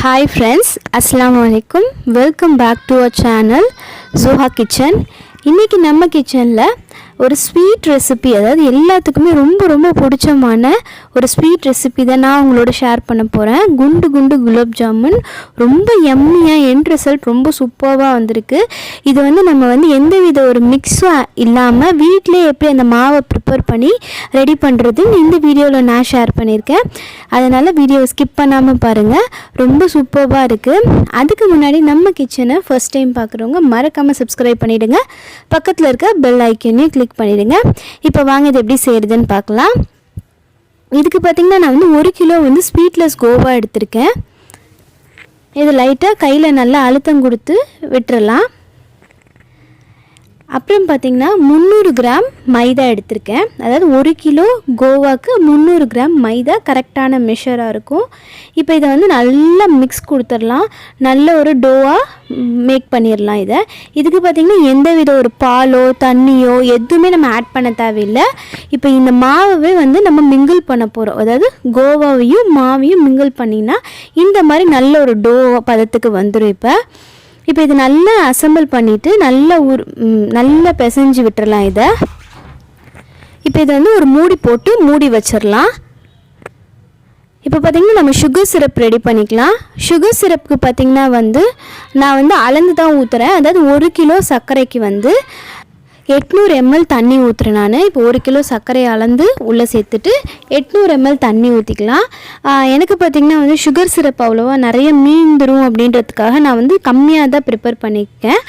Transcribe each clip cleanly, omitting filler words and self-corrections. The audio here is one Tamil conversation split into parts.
Hi friends, Assalamu alaikum. Welcome back to our channel Zuha Kitchen. இன்னைக்கு நம்ம கிச்சன்ல ஒரு ஸ்வீட் ரெசிபி, அதாவது எல்லாத்துக்குமே ரொம்ப ரொம்ப பிடிச்சமான ஒரு ஸ்வீட் ரெசிபி தான் நான் உங்களோட ஷேர் பண்ண போகிறேன். குண்டு குண்டு குலாப் ஜாமுன் ரொம்ப எம்மியாக எண்ட் ரிசல்ட் ரொம்ப சூப்பராக வந்திருக்கு. இது நம்ம எந்தவித ஒரு மிக்ஸும் இல்லாமல் வீட்டிலே எப்படி அந்த மாவை ப்ரிப்பேர் பண்ணி ரெடி பண்ணுறதுன்னு இந்த வீடியோவில் நான் ஷேர் பண்ணியிருக்கேன். அதனால் வீடியோவை ஸ்கிப் பண்ணாமல் பாருங்கள், ரொம்ப சூப்பராக இருக்குது. அதுக்கு முன்னாடி நம்ம கிச்சனை ஃபர்ஸ்ட் டைம் பார்க்குறவங்க மறக்காமல் சப்ஸ்கிரைப் பண்ணிவிடுங்க, பக்கத்தில் இருக்க பெல் ஐக்கனையும் கிளிக் பண்ணிடுங்க. இப்போ வாங்க இது எப்படி செய்கிறதுன்னு பார்க்கலாம். இதுக்கு பார்த்திங்கன்னா நான் 1 கிலோ ஸ்வீட்லெஸ் கோவா எடுத்திருக்கேன். இது லைட்டாக கையில் நல்லா அழுத்தம் கொடுத்து விட்டுறலாம். அப்புறம் பார்த்திங்கன்னா 300 கிராம் மைதா எடுத்திருக்கேன். அதாவது 1 கிலோ கோவாக்கு 300 கிராம் மைதா கரெக்டான மெஷராக இருக்கும். இப்போ இதை நல்லா மிக்ஸ் கொடுத்துடலாம், நல்ல ஒரு டோவாக மேக் பண்ணிடலாம். இதுக்கு பார்த்திங்கன்னா எந்தவித ஒரு பாலோ தண்ணியோ எதுவுமே நம்ம ஆட் பண்ண தேவையில்லை. இப்போ இந்த மாவை நம்ம மிங்கிள் பண்ண போகிறோம். அதாவது கோவாவையும் மாவையும் மிங்கிள் பண்ணினா இந்த மாதிரி நல்ல ஒரு டோ பதத்துக்கு வந்துடும். இப்போ இது நல்லா அசம்பிள் பண்ணிவிட்டு நல்லா பிசைஞ்சு விட்டுறலாம். இப்போ இதை ஒரு மூடி போட்டு மூடி வச்சிடலாம். இப்போ பார்த்திங்கன்னா நம்ம சுகர் சிரப் ரெடி பண்ணிக்கலாம். சுகர் சிரப்புக்கு பார்த்திங்கன்னா நான் அளந்து தான் ஊற்றுறேன். அதாவது 1 கிலோ சர்க்கரைக்கு 800 ml தண்ணி ஊற்றுறேன் நான். இப்போ 1 கிலோ சர்க்கரையை அளந்து உள்ளே சேர்த்துட்டு 800 ml தண்ணி ஊற்றிக்கலாம். எனக்கு பார்த்திங்கன்னா சுகர் சிரப் அவ்வளோவா நிறைய மீந்துரும் அப்படின்றதுக்காக நான் கம்மியாக தான் ப்ரிப்பேர் பண்ணியிருக்கேன்.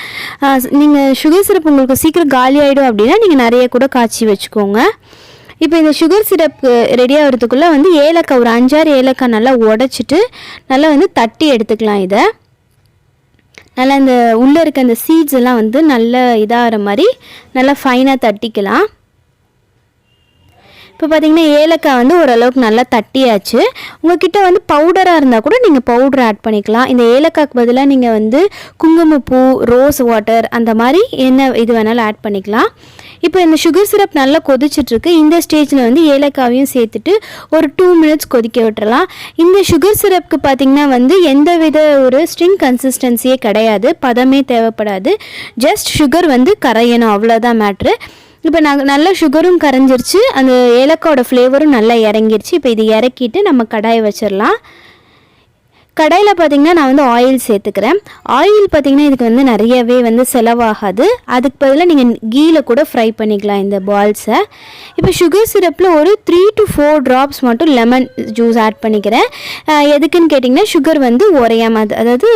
நீங்கள் சுகர் சிரப் உங்களுக்கு சீக்கிரம் காலி ஆகிடும் அப்படின்னா நீங்கள் நிறைய கூட காய்ச்சி வச்சுக்கோங்க. இப்போ இந்த சுகர் சிரப் ரெடி ஆகிறதுக்குள்ளே ஏலக்காய் ஒரு 5-6 ஏலக்காய் நல்லா உடச்சிட்டு நல்லா தட்டி எடுத்துக்கலாம். இதை நல்லா இந்த உள்ளே இருக்க அந்த சீட்ஸ் எல்லாம் நல்லா இதாகிற மாதிரி நல்லா ஃபைனாக தட்டிக்கலாம். இப்போ பார்த்திங்கன்னா ஏலக்காய் ஓரளவுக்கு நல்லா தட்டியாச்சு. உங்கள்கிட்ட பவுடராக இருந்தால் கூட நீங்கள் பவுடர் ஆட் பண்ணிக்கலாம். இந்த ஏலக்காய்க்கு பதிலாக நீங்கள் குங்குமப்பூ, ரோஸ் வாட்டர் அந்த மாதிரி என்ன இது வேணாலும் ஆட் பண்ணிக்கலாம். இப்போ இந்த சுகர் சிரப் நல்லா கொதிச்சிட்ருக்கு. இந்த ஸ்டேஜில் ஏலக்காவையும் சேர்த்துட்டு ஒரு 2 மினிட்ஸ் கொதிக்க விட்டுறலாம். இந்த சுகர் சிரப்புக்கு பார்த்திங்கன்னா எந்தவித ஒரு ஸ்ட்ரிங் கன்சிஸ்டன்சியே கிடையாது, பதமே தேவைப்படாது. ஜஸ்ட் சுகர் கரையணும், அவ்வளோதான் மேட்ரு. இப்போ நல்லா சுகரும் கரைஞ்சிருச்சு, அந்த ஏலக்காயோட ஃப்ளேவரும் நல்லா இறங்கிருச்சு. இப்போ இது இறக்கிட்டு நம்ம கடாயை வச்சிடலாம். கடாயில் பார்த்திங்கன்னா நான் ஆயில் சேர்த்துக்கிறேன். ஆயில் பார்த்திங்கன்னா இதுக்கு நிறையவே செலவாகாது. அதுக்கு பதிலாக நீங்கள் கீயில் கூட ஃப்ரை பண்ணிக்கலாம் இந்த பால்ஸை. இப்போ சுகர் சிரப்பில் ஒரு 3 to 4 ட்ராப்ஸ் மட்டும் லெமன் ஜூஸ் ஆட் பண்ணிக்கிறேன். எதுக்குன்னு கேட்டிங்கன்னா சுகர் உரையாமல், அதாவது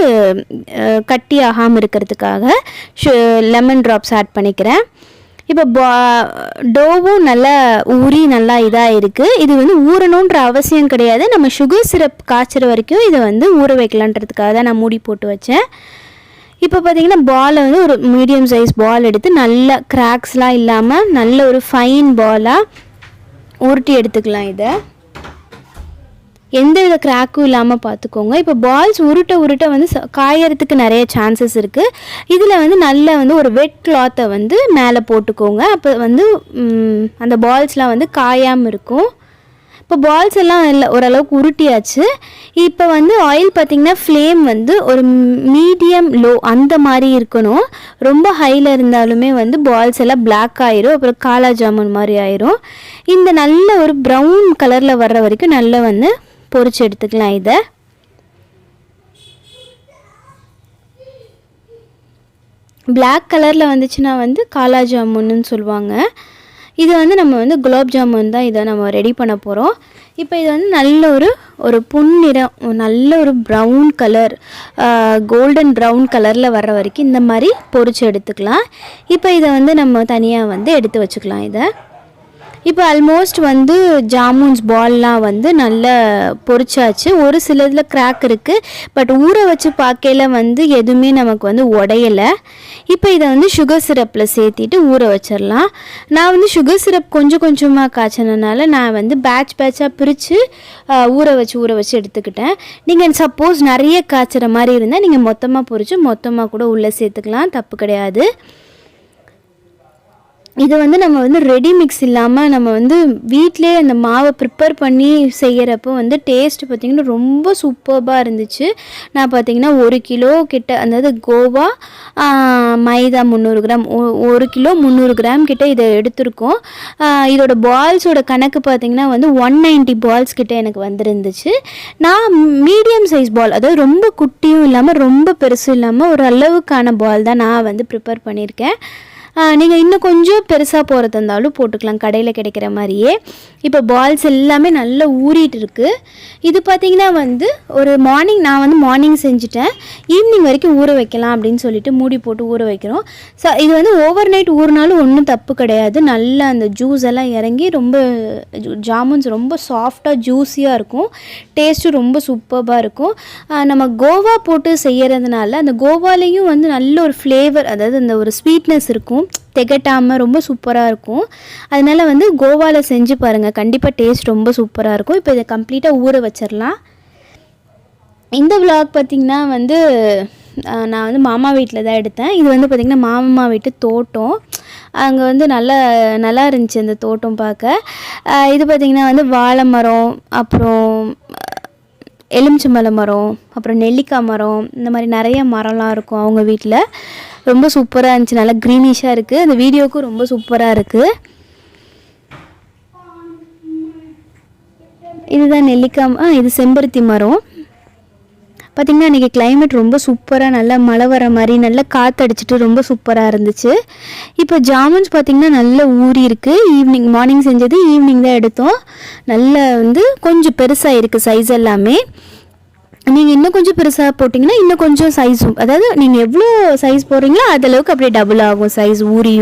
கட்டி ஆகாமல் இருக்கிறதுக்காக லெமன் ட்ராப்ஸ் ஆட் பண்ணிக்கிறேன். இப்போ டோவும் நல்லா ஊறி நல்லா இதாக இருக்குது. இது ஊறணுன்ற அவசியம் கிடையாது. நம்ம சுகர் சிரப் காய்ச்சிற வரைக்கும் இதை ஊற வைக்கலான்றதுக்காக தான் நான் மூடி போட்டு வச்சேன். இப்போ பார்த்திங்கன்னா பாலை ஒரு மீடியம் சைஸ் பால் எடுத்து நல்லா கிராக்ஸ்லாம் இல்லாமல் நல்ல ஒரு ஃபைன் பாலாக உருட்டி எடுத்துக்கலாம். இதை எந்தவித கிராக்கும் இல்லாமல் பார்த்துக்கோங்க. இப்போ பால்ஸ் உருட்ட காயறதுக்கு நிறைய சான்சஸ் இருக்குது. இதில் நல்ல ஒரு வெட் கிளாத்தை மேலே போட்டுக்கோங்க. அப்போ அந்த பால்ஸ்லாம் காயாமல் இருக்கும். இப்போ பால்ஸ் எல்லாம் ஓரளவுக்கு உருட்டியாச்சு. இப்போ ஆயில் பார்த்திங்கன்னா ஃப்ளேம் ஒரு மீடியம் லோ அந்த மாதிரி இருக்கணும். ரொம்ப ஹையில் இருந்தாலுமே பால்ஸ் எல்லாம் பிளாக் ஆயிரும், அப்புறம் காலா ஜாமுன் மாதிரி ஆயிரும். இந்த நல்ல ஒரு ப்ரௌன் கலரில் வர்ற வரைக்கும் நல்லா பொரிச்சு எடுத்துக்கலாம். இதை பிளாக் கலரில் வந்துச்சுன்னா காலா ஜாமுன்னு சொல்லுவாங்க. இது நம்ம குலாப் ஜாமுன் தான் இதை நம்ம ரெடி பண்ண போகிறோம். இப்போ இது நல்ல ஒரு பொன்னிறம், நல்ல ஒரு ப்ரௌன் கலர், கோல்டன் ப்ரௌன் கலரில் வர்ற வரைக்கும் இந்த மாதிரி பொரிச்சு எடுத்துக்கலாம். இப்போ இதை நம்ம தனியாக எடுத்து வச்சுக்கலாம். இதை இப்போ ஆல்மோஸ்ட் ஜாமுன்ஸ் பால்லாம் நல்லா பொரிச்சாச்சு. ஒரு சில இதில் கிராக் இருக்குது, பட் ஊற வச்சு பார்க்கையில் எதுவுமே நமக்கு உடையலை. இப்போ இதை சுகர் சிரப்பில் சேர்த்திட்டு ஊற வச்சிடலாம். நான் சுகர் சிரப் கொஞ்சம் கொஞ்சமாக காய்ச்சினதுனால நான் பேட்சாக பிரித்து ஊற வச்சு எடுத்துக்கிட்டேன். நீங்கள் சப்போஸ் நிறைய காய்ச்சிற மாதிரி இருந்தால் நீங்கள் மொத்தமாக பொரித்து மொத்தமாக கூட உள்ளே சேர்த்துக்கலாம், தப்பு கிடையாது. இது வந்து நம்ம வந்து ரெடி மிக்ஸ் இல்லாமல் நம்ம வந்து வீட்டிலே அந்த மாவை ப்ரிப்பேர் பண்ணி செய்கிறப்போ வந்து டேஸ்ட் பார்த்திங்கன்னா ரொம்ப சூப்பர்பாக இருந்துச்சு. நான் பார்த்திங்கன்னா 1 கிலோ கிட்ட, அதாவது கோவா, மைதா 300 கிராம், 1 கிலோ 300 கிராம் கிட்ட இதை எடுத்திருக்கோம். இதோட பால்ஸோட கணக்கு பார்த்திங்கன்னா வந்து 190 பால்ஸ் கிட்ட எனக்கு வந்துருந்துச்சு. நான் மீடியம் சைஸ் பால், அதாவது ரொம்ப குட்டியும் இல்லாமல் ரொம்ப பெருசும் இல்லாமல் ஒரு அளவுக்கான பால் தான் நான் வந்து ப்ரிப்பேர் பண்ணியிருக்கேன். நீங்கள் இன்னும் கொஞ்சம் பெருசாக போகிறதா இருந்தாலும் போட்டுக்கலாம், கடையில் கிடைக்கிற மாதிரியே. இப்போ பால்ஸ் எல்லாமே நல்லா ஊறிட்டு இருக்குது. இது பார்த்திங்கன்னா வந்து ஒரு மார்னிங், நான் வந்து மார்னிங் செஞ்சுட்டேன், ஈவினிங் வரைக்கும் ஊற வைக்கலாம் அப்படின்னு சொல்லிட்டு மூடி போட்டு ஊற வைக்கிறோம். இது வந்து ஓவர் நைட் ஊறினாலும் ஒன்றும் தப்பு கிடையாது. நல்லா அந்த ஜூஸ் எல்லாம் இறங்கி ரொம்ப ஜாமுன்ஸ் ரொம்ப சாஃப்டாக ஜூஸியாக இருக்கும், டேஸ்ட்டும் ரொம்ப சூப்பராக இருக்கும். நம்ம கோவா போட்டு செய்கிறதுனால அந்த கோவாலேயும் வந்து நல்ல ஒரு ஃப்ளேவர், அதாவது அந்த ஒரு ஸ்வீட்னஸ் இருக்கும், திகட்டாமல் ரொம்ப சூப்பராக இருக்கும். அதனால் வந்து கோவாவில் செஞ்சு பாருங்கள், கண்டிப்பாக டேஸ்ட் ரொம்ப சூப்பராக இருக்கும். இப்போ இதை கம்ப்ளீட்டாக ஊற வச்சிடலாம். இந்த விலாக் பார்த்திங்கன்னா வந்து நான் வந்து மாமா வீட்டில் தான் எடுத்தேன். இது வந்து பார்த்திங்கன்னா மாமா வீட்டு தோட்டம். அங்கே வந்து நல்லா இருந்துச்சு அந்த தோட்டம் பார்க்க. இது பார்த்திங்கன்னா வந்து வாழை மரம், அப்புறம் எலுமிச்சம்பழ மரம், அப்புறம் நெல்லிக்காய் மரம், இந்த மாதிரி நிறைய மரம்லாம் இருக்கும் அவங்க வீட்டில். ரொம்ப சூப்பராக இருந்துச்சு, நல்லா க்ரீனிஷாக இருக்குது. அந்த வீடியோவுக்கும் ரொம்ப சூப்பராக இருக்குது. இதுதான் நெல்லிக்காய், இது செம்பருத்தி மரம். பார்த்திங்கன்னா இன்றைக்கி கிளைமேட் ரொம்ப சூப்பராக, நல்லா மழை வர மாதிரி நல்லா காற்றடிச்சிட்டு ரொம்ப சூப்பராக இருந்துச்சு. இப்போ ஜாமுன்ஸ் பார்த்திங்கன்னா நல்லா ஊறி இருக்குது. ஈவினிங், மார்னிங் செஞ்சது ஈவினிங் தான் எடுத்தோம். நல்லா வந்து கொஞ்சம் பெருசாக இருக்குது சைஸ் எல்லாமே. நீங்கள் இன்னும் கொஞ்சம் பெருசாக போட்டிங்கன்னா இன்னும் கொஞ்சம் சைஸும், அதாவது நீங்கள் எவ்வளோ சைஸ் போடுறீங்களோ அதளவுக்கு அப்படியே டபுள் ஆகும் சைஸ், ஊறி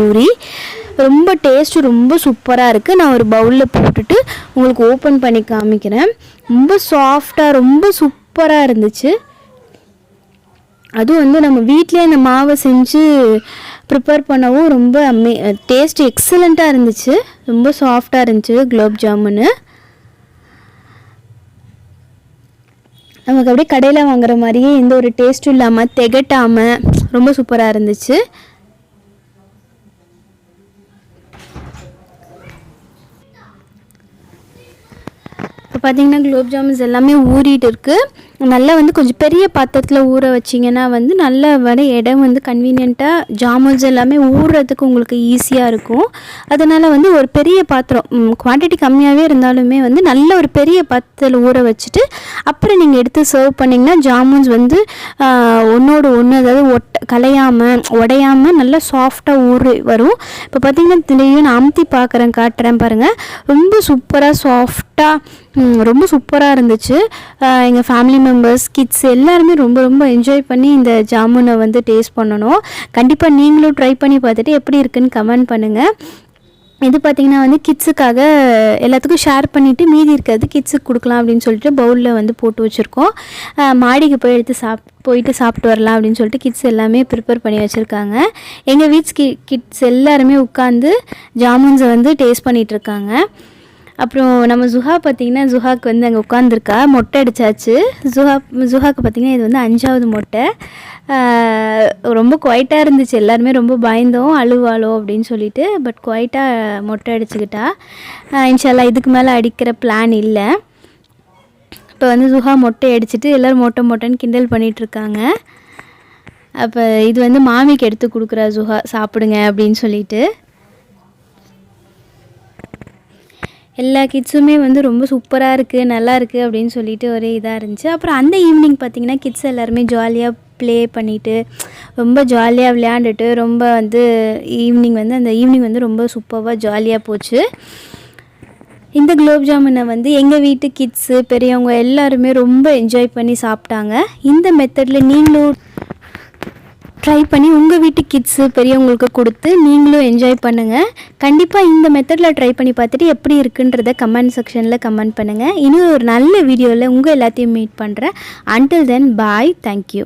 ரொம்ப டேஸ்ட்டு ரொம்ப சூப்பராக இருக்குது. நான் ஒரு பவுலில் போட்டுட்டு உங்களுக்கு ஓப்பன் பண்ணி காமிக்கிறேன். ரொம்ப சாஃப்டாக ரொம்ப சூப்பராக இருந்துச்சு. அதுவும் வந்து நம்ம வீட்டிலே அந்த மாவை செஞ்சு ப்ரிப்பேர் பண்ணவும் ரொம்ப டேஸ்ட் எக்ஸலண்ட்டாக இருந்துச்சு. ரொம்ப சாஃப்டாக இருந்துச்சு குலோப் ஜாமுன்னு. நமக்கு அப்படியே கடையில் வாங்குற மாதிரியே எந்த ஒரு டேஸ்ட்டும் இல்லாமல் திகட்டாமல் ரொம்ப சூப்பராக இருந்துச்சு. இப்போ பார்த்திங்கன்னா குலோப் ஜாமுன்ஸ் எல்லாமே ஊறிட்டு இருக்குது. நல்லா வந்து கொஞ்சம் பெரிய பாத்திரத்தில் ஊற வச்சிங்கன்னா வந்து நல்ல வர இடம் வந்து கன்வீனியண்ட்டாக ஜாமுன்ஸ் எல்லாமே ஊறுறதுக்கு உங்களுக்கு ஈஸியாக இருக்கும். அதனால் வந்து ஒரு பெரிய பாத்திரம், குவான்டிட்டி கம்மியாகவே இருந்தாலுமே வந்து நல்ல ஒரு பெரிய பாத்திரத்தில் ஊற வச்சுட்டு அப்புறம் நீங்கள் எடுத்து சர்வ் பண்ணிங்கன்னா ஜாமுன்ஸ் வந்து ஒன்றோடு ஒன்று, அதாவது கலையாமல் உடையாமல் நல்லா சாஃப்டாக ஊறி வரும். இப்போ பார்த்திங்கன்னா திடீர்னு நான் அமுத்தி காட்டுறேன் பாருங்கள். ரொம்ப சூப்பராக சாஃப்டாக ரொம்ப சூப்பராக இருந்துச்சு. எங்கள் ஃபேமிலி மெம்பர்ஸ், கிட்ஸ் எல்லாருமே ரொம்ப என்ஜாய் பண்ணி இந்த ஜாமுனை வந்து டேஸ்ட் பண்ணணும். கண்டிப்பாக நீங்களும் ட்ரை பண்ணி பார்த்துட்டு எப்படி இருக்குன்னு கமெண்ட் பண்ணுங்கள். இது பார்த்திங்கன்னா வந்து கிட்ஸுக்காக எல்லாத்துக்கும் ஷேர் பண்ணிவிட்டு மீதி இருக்கிறது கிட்ஸுக்கு கொடுக்கலாம் அப்படின்னு சொல்லிட்டு பவுலில் வந்து போட்டு வச்சுருக்கோம். மாடிக்கு போய் எடுத்து போயிட்டு சாப்பிட்டு வரலாம் அப்படின்னு சொல்லிட்டு கிட்ஸ் எல்லாமே ப்ரிப்பேர் பண்ணி வச்சுருக்காங்க. எங்கள் வீட்ஸ் கிட்ஸ் எல்லாருமே உட்காந்து ஜாமுன்ஸை வந்து டேஸ்ட் பண்ணிகிட்ருக்காங்க. அப்புறம் நம்ம ஜுஹா பார்த்திங்கன்னா, ஜுஹாவுக்கு வந்து அங்கே உட்காந்துருக்கா, மொட்டை அடித்தாச்சு. ஜுஹாவுக்கு பார்த்திங்கன்னா இது வந்து 5வது மொட்டை. ரொம்ப குவைட்டாக இருந்துச்சு, எல்லாருமே ரொம்ப பயந்தோம் அழுவாளோ அப்படின்னு சொல்லிட்டு. பட் குவைட்டாக மொட்டை அடிச்சுக்கிட்டா. இன்ஷால்லா இதுக்கு மேலே அடிக்கிற பிளான் இல்லை. இப்போ வந்து ஜுஹா மொட்டை அடிச்சுட்டு எல்லோரும் மொட்டைன்னு கிண்டல் பண்ணிகிட்ருக்காங்க. அப்போ இது வந்து மாமிக்கு எடுத்து கொடுக்குறா ஜுஹா, சாப்பிடுங்க அப்படின்னு சொல்லிட்டு. எல்லா கிட்ஸுமே வந்து ரொம்ப சூப்பராக இருக்குது, நல்லா இருக்குது அப்படின்னு சொல்லிட்டு ஒரே இதாக இருந்துச்சு. அப்புறம் அந்த ஈவினிங் பார்த்திங்கன்னா கிட்ஸ் எல்லாருமே ஜாலியாக ப்ளே பண்ணிவிட்டு ரொம்ப ஜாலியாக விளையாண்டுட்டு ரொம்ப வந்து அந்த ஈவினிங் வந்து ரொம்ப சூப்பராக ஜாலியாக போச்சு. இந்த குலோப் ஜாமுனை வந்து எங்கள் வீட்டு கிட்ஸு, பெரியவங்க எல்லாருமே ரொம்ப என்ஜாய் பண்ணி சாப்பிட்டாங்க. இந்த மெத்தடில் நீங்களும் ட்ரை பண்ணி உங்கள் வீட்டு கிட்ஸு பெரியவங்களுக்கு கொடுத்து நீங்களும் என்ஜாய் பண்ணுங்கள். கண்டிப்பாக இந்த மெத்தடில் ட்ரை பண்ணி பார்த்துட்டு எப்படி இருக்குன்றதை கமெண்ட் செக்ஷனில் கமெண்ட் பண்ணுங்கள். இன்னும் ஒரு நல்ல வீடியோவில் உங்கள் எல்லாத்தையும் மீட் பண்ணுறேன். அன்டில் தென் பாய், தேங்க்யூ.